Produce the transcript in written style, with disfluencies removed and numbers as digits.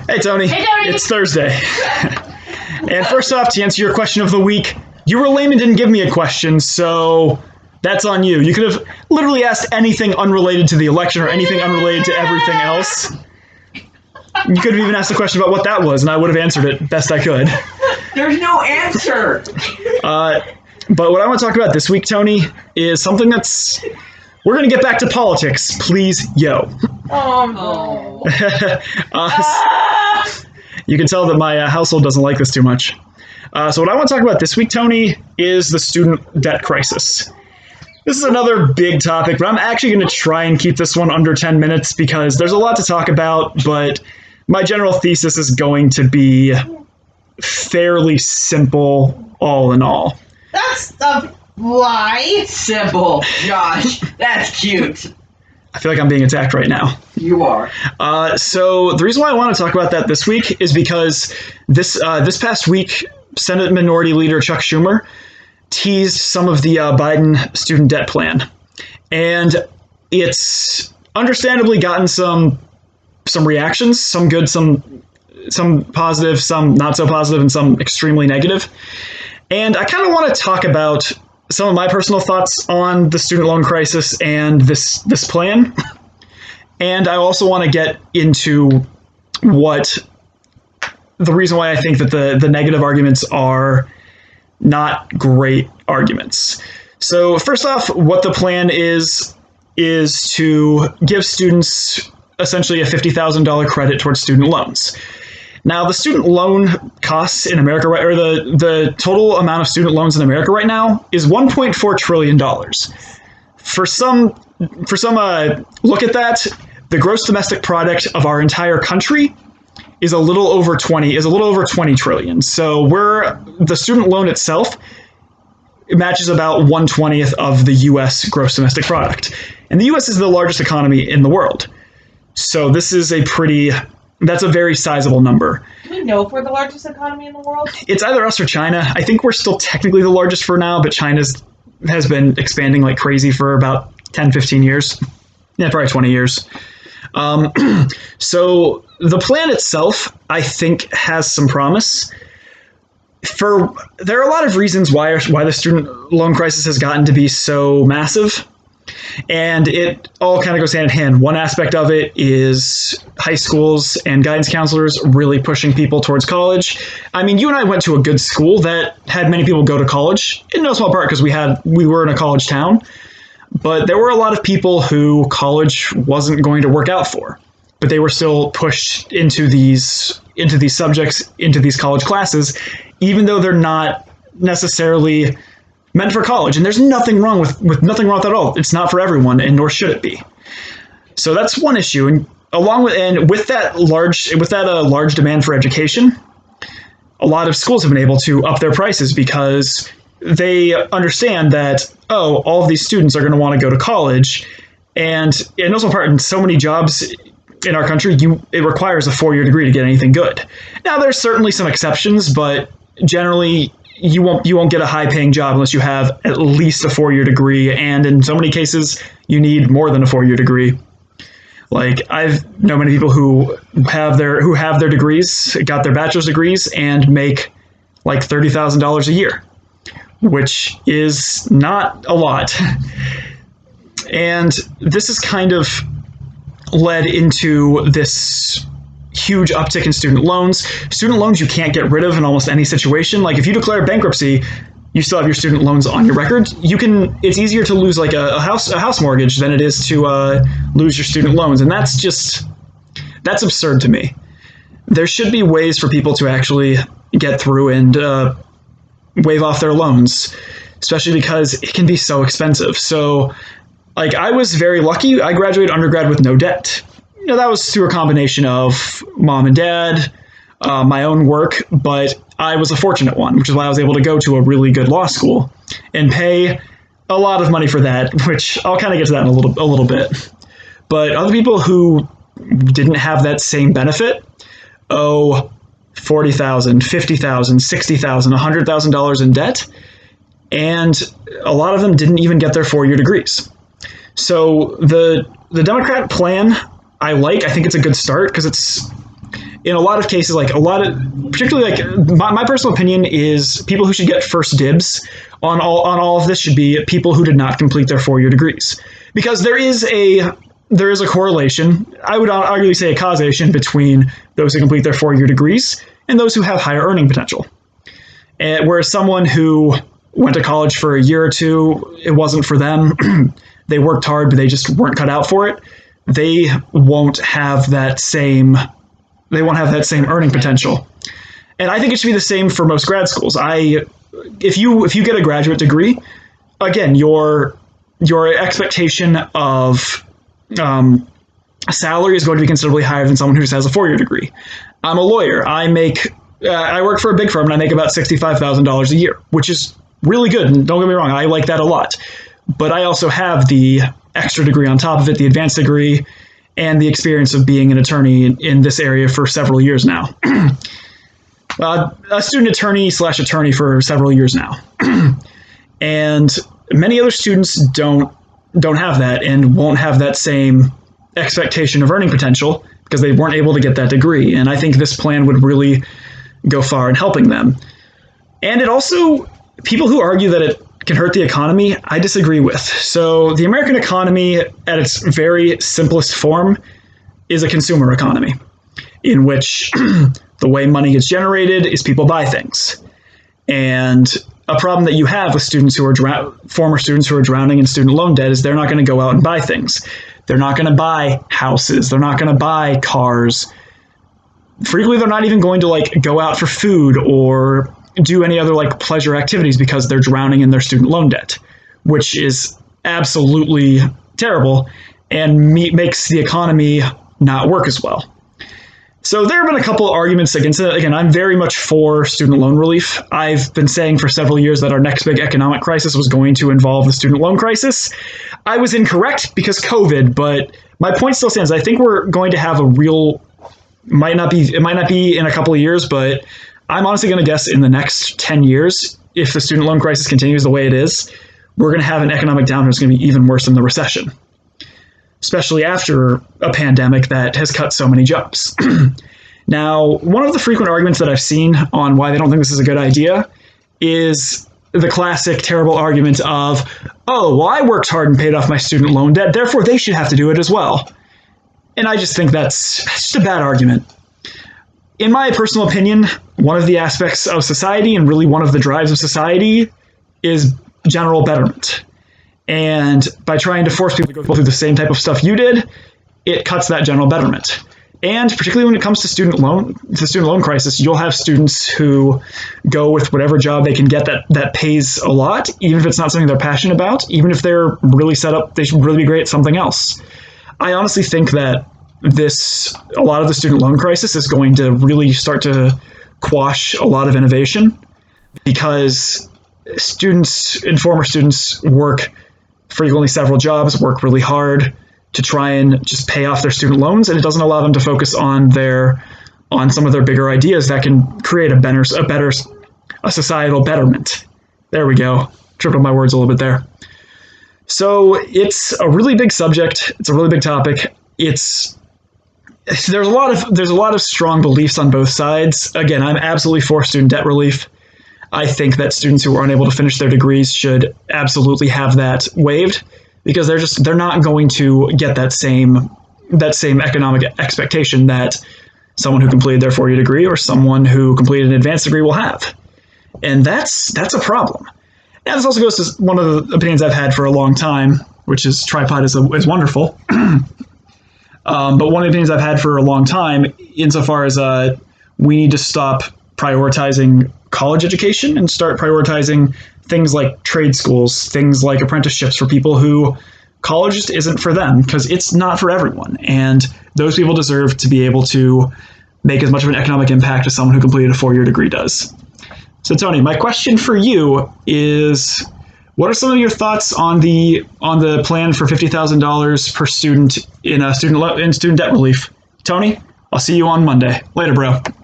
Hey, Tony. Hey, Tony. It's Thursday. And first off, to answer your question of the week, you were lame and didn't give me a question, so that's on you. You could have literally asked anything unrelated to the election or anything unrelated to everything else. You could have even asked a question about what that was, and I would have answered it best I could. There's no answer. But what I want to talk about this week, Tony, is something that's... We're going to get back to politics, please, yo. Oh. You can tell that my household doesn't like this too much. So what I want to talk about this week, Tony, is the student debt crisis. This is another big topic, but I'm actually going to try and keep this one under 10 minutes because there's a lot to talk about, but my general thesis is going to be fairly simple all in all. That's a lie. Simple, Josh. That's cute. I feel like I'm being attacked right now. You are. So the reason why I want to talk about that this week is because this past week, Senate Minority Leader Chuck Schumer teased some of the Biden student debt plan, and it's understandably gotten some reactions, some good, some positive, some not so positive, and some extremely negative. And I kind of want to talk about some of my personal thoughts on the student loan crisis and this plan. And I also want to get into what the reason why I think that the negative arguments are not great arguments. So first off, what the plan is to give students essentially a $50,000 credit towards student loans. Now, the student loan costs in America, or the total amount of student loans in America right now is $1.4 trillion. For some look at that, the gross domestic product of our entire country is a little over 20 trillion. So the student loan itself matches about 1/20th of the U.S. gross domestic product. And the U.S. is the largest economy in the world. So this is that's a very sizable number. Do we know if we're the largest economy in the world? It's either us or China. I think we're still technically the largest for now, but China has been expanding like crazy for about 10, 15 years. Yeah, probably 20 years. So the plan itself, I think, has some promise. There are a lot of reasons why the student loan crisis has gotten to be so massive. And it all kind of goes hand in hand. One aspect of it is high schools and guidance counselors really pushing people towards college. I mean, you and I went to a good school that had many people go to college, in no small part because we were in a college town. But there were a lot of people who college wasn't going to work out for, but they were still pushed into these subjects, into these college classes, even though they're not necessarily meant for college. And there's nothing wrong with nothing wrong with that at all. It's not for everyone, and nor should it be. So that's one issue. And with that large demand for education, a lot of schools have been able to up their prices because they understand that, all of these students are going to want to go to college. And in also part, in so many jobs in our country, it requires a 4-year degree to get anything good. Now, there's certainly some exceptions, but generally, you won't get a high-paying job unless you have at least a 4-year degree, and in so many cases, you need more than a 4-year degree. Like, I've known many people who have their degrees, got their bachelor's degrees, and make like $30,000 a year, which is not a lot. And this has kind of led into this huge uptick in student loans. Student loans you can't get rid of in almost any situation. Like if you declare bankruptcy, you still have your student loans on your record. It's easier to lose like a house mortgage than it is to lose your student loans. And that's absurd to me. There should be ways for people to actually get through and waive off their loans, especially because it can be so expensive. So like I was very lucky. I graduated undergrad with no debt. That was through a combination of mom and dad, my own work, but I was a fortunate one, which is why I was able to go to a really good law school and pay a lot of money for that, which I'll kind of get to that in a little bit. But other people who didn't have that same benefit owe $40,000, $50,000, $60,000, $100,000 in debt, and a lot of them didn't even get their 4-year degrees. So the Democrat plan I think it's a good start because in a lot of cases, like particularly like my personal opinion is people who should get first dibs on all of this should be people who did not complete their 4-year degrees, because there is a correlation. I would arguably say a causation between those who complete their 4-year degrees and those who have higher earning potential. And whereas someone who went to college for a year or two, it wasn't for them. They worked hard, but they just weren't cut out for it. They won't have that same earning potential. And I think it should be the same for most grad schools. If you get a graduate degree, again, your expectation of salary is going to be considerably higher than someone who just has a 4-year degree. I'm a lawyer. I work for a big firm and I make about $65,000 a year, which is really good. And don't get me wrong, I like that a lot. But I also have the extra degree on top of it, the advanced degree, and the experience of being an attorney in this area for several years now. A student attorney/attorney for several years now. And many other students don't have that and won't have that same expectation of earning potential because they weren't able to get that degree. And I think this plan would really go far in helping them. And it also, people who argue that it can hurt the economy, I disagree with. So the American economy at its very simplest form is a consumer economy in which the way money gets generated is people buy things. And a problem that you have with students who are former students who are drowning in student loan debt is they're not going to go out and buy things. They're not going to buy houses. They're not going to buy cars. Frequently, they're not even going to like go out for food or do any other like pleasure activities because they're drowning in their student loan debt, which is absolutely terrible and makes the economy not work as well. So there have been a couple of arguments against it. Again, I'm very much for student loan relief. I've been saying for several years that our next big economic crisis was going to involve the student loan crisis. I was incorrect because COVID, but my point still stands. I think we're going to have a real, it might not be in a couple of years, but I'm honestly going to guess in the next 10 years, if the student loan crisis continues the way it is, we're going to have an economic downturn that's going to be even worse than the recession, especially after a pandemic that has cut so many jobs. Now, one of the frequent arguments that I've seen on why they don't think this is a good idea is the classic terrible argument of, oh, well, I worked hard and paid off my student loan debt, therefore they should have to do it as well. And I just think that's just a bad argument. In my personal opinion, one of the aspects of society and really one of the drives of society is general betterment. And by trying to force people to go through the same type of stuff you did, it cuts that general betterment. And particularly when it comes to the student loan crisis, you'll have students who go with whatever job they can get that pays a lot, even if it's not something they're passionate about, even if they're really set up, they should really be great at something else. I honestly think that a lot of the student loan crisis is going to really start to quash a lot of innovation because students and former students work frequently several jobs, work really hard to try and just pay off their student loans, and it doesn't allow them to focus on some of their bigger ideas that can create a societal betterment. There we go. Tripped up my words a little bit there. So it's a really big subject. It's a really big topic. There's a lot of strong beliefs on both sides. Again, I'm absolutely for student debt relief. I think that students who are unable to finish their degrees should absolutely have that waived because they're not going to get that same economic expectation that someone who completed their 4-year degree or someone who completed an advanced degree will have. And that's a problem. And this also goes to one of the opinions I've had for a long time, which is tripod is wonderful. But one of the opinions I've had for a long time, insofar as we need to stop prioritizing college education and start prioritizing things like trade schools, things like apprenticeships for people who college just isn't for them because it's not for everyone. And those people deserve to be able to make as much of an economic impact as someone who completed a 4-year degree does. So Tony, my question for you is, what are some of your thoughts on the plan for $50,000 per student in student debt relief? Tony, I'll see you on Monday. Later, bro.